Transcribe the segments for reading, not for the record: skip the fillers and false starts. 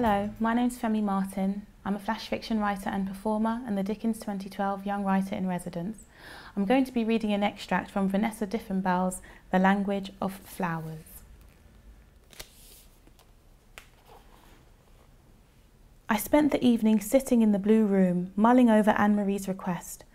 Hello, my name's Femi Martin. I'm a flash fiction writer and performer and the Dickens 2012 Young Writer in Residence. I'm going to be reading an extract from Vanessa Diffenbaugh's The Language of Flowers. I spent the evening sitting in the blue room, mulling over Anne-Marie's request.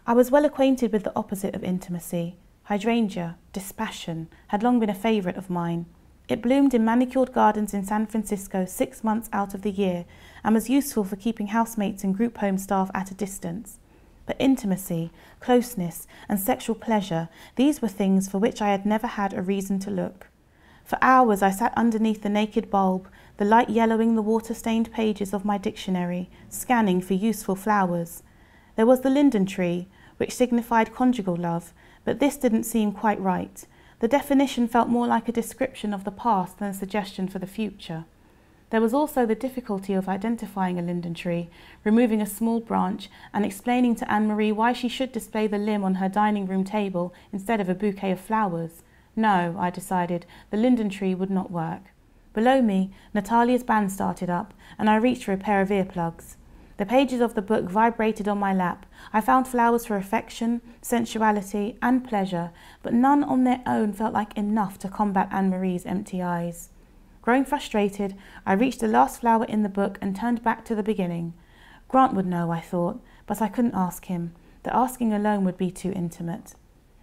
I was well acquainted with the opposite of intimacy. Hydrangea, dispassion, had long been a favourite of mine. It bloomed in manicured gardens in San Francisco 6 months out of the year and was useful for keeping housemates and group home staff at a distance. But intimacy, closeness and sexual pleasure, these were things for which I had never had a reason to look. For hours I sat underneath the naked bulb, the light yellowing the water-stained pages of my dictionary, scanning for useful flowers. There was the linden tree, which signified conjugal love, but this didn't seem quite right. The definition felt more like a description of the past than a suggestion for the future. There was also the difficulty of identifying a linden tree, removing a small branch and explaining to Anne-Marie why she should display the limb on her dining room table instead of a bouquet of flowers. No, I decided, the linden tree would not work. Below me, Natalia's band started up, and I reached for a pair of earplugs. The pages of the book vibrated on my lap. I found flowers for affection, sensuality and pleasure, but none on their own felt like enough to combat Anne-Marie's empty eyes. Growing frustrated, I reached the last flower in the book and turned back to the beginning. Grant would know, I thought, but I couldn't ask him. The asking alone would be too intimate.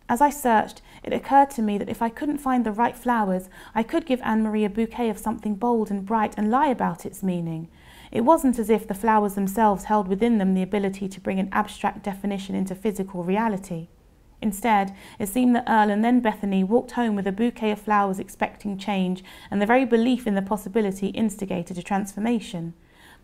As I searched, it occurred to me that if I couldn't find the right flowers, I could give Anne-Marie a bouquet of something bold and bright and lie about its meaning. It wasn't as if the flowers themselves held within them the ability to bring an abstract definition into physical reality. Instead, it seemed that Earl and then Bethany walked home with a bouquet of flowers expecting change, and the very belief in the possibility instigated a transformation.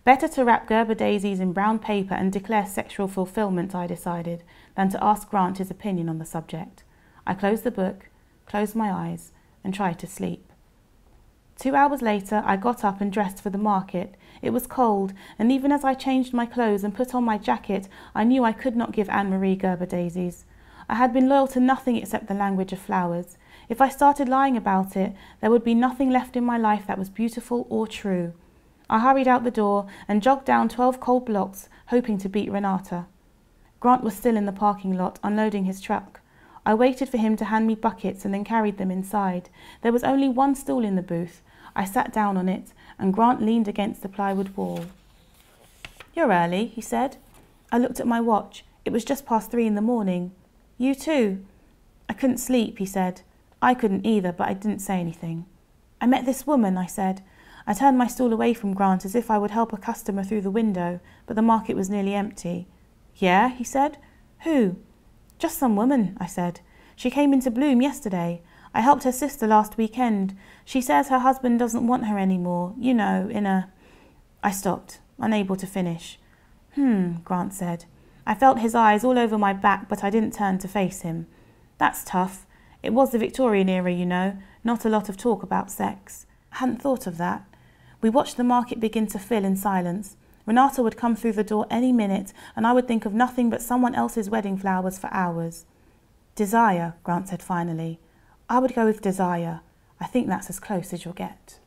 Better to wrap Gerber daisies in brown paper and declare sexual fulfillment, I decided, than to ask Grant his opinion on the subject. I closed the book, closed my eyes, and tried to sleep. 2 hours later, I got up and dressed for the market. It was cold, and even as I changed my clothes and put on my jacket, I knew I could not give Anne-Marie Gerber daisies. I had been loyal to nothing except the language of flowers. If I started lying about it, there would be nothing left in my life that was beautiful or true. I hurried out the door and jogged down 12 cold blocks, hoping to beat Renata. Grant was still in the parking lot, unloading his truck. I waited for him to hand me buckets and then carried them inside. There was only one stool in the booth. I sat down on it, and Grant leaned against the plywood wall. "You're early," he said. I looked at my watch. It was just past 3 in the morning. "You too?" "I couldn't sleep," he said. I couldn't either, but I didn't say anything. "I met this woman," I said. I turned my stool away from Grant as if I would help a customer through the window, but the market was nearly empty. "Yeah?" he said. "Who?" "Just some woman," I said. "She came into bloom yesterday. I helped her sister last weekend. She says her husband doesn't want her anymore, you know, in a—" I stopped, unable to finish. Grant said. I felt his eyes all over my back, but I didn't turn to face him. "That's tough. It was the Victorian era, you know, not a lot of talk about sex." I hadn't thought of that. We watched the market begin to fill in silence. Renata would come through the door any minute, and I would think of nothing but someone else's wedding flowers for hours. "Desire," Grant said finally. "I would go with desire. I think that's as close as you'll get."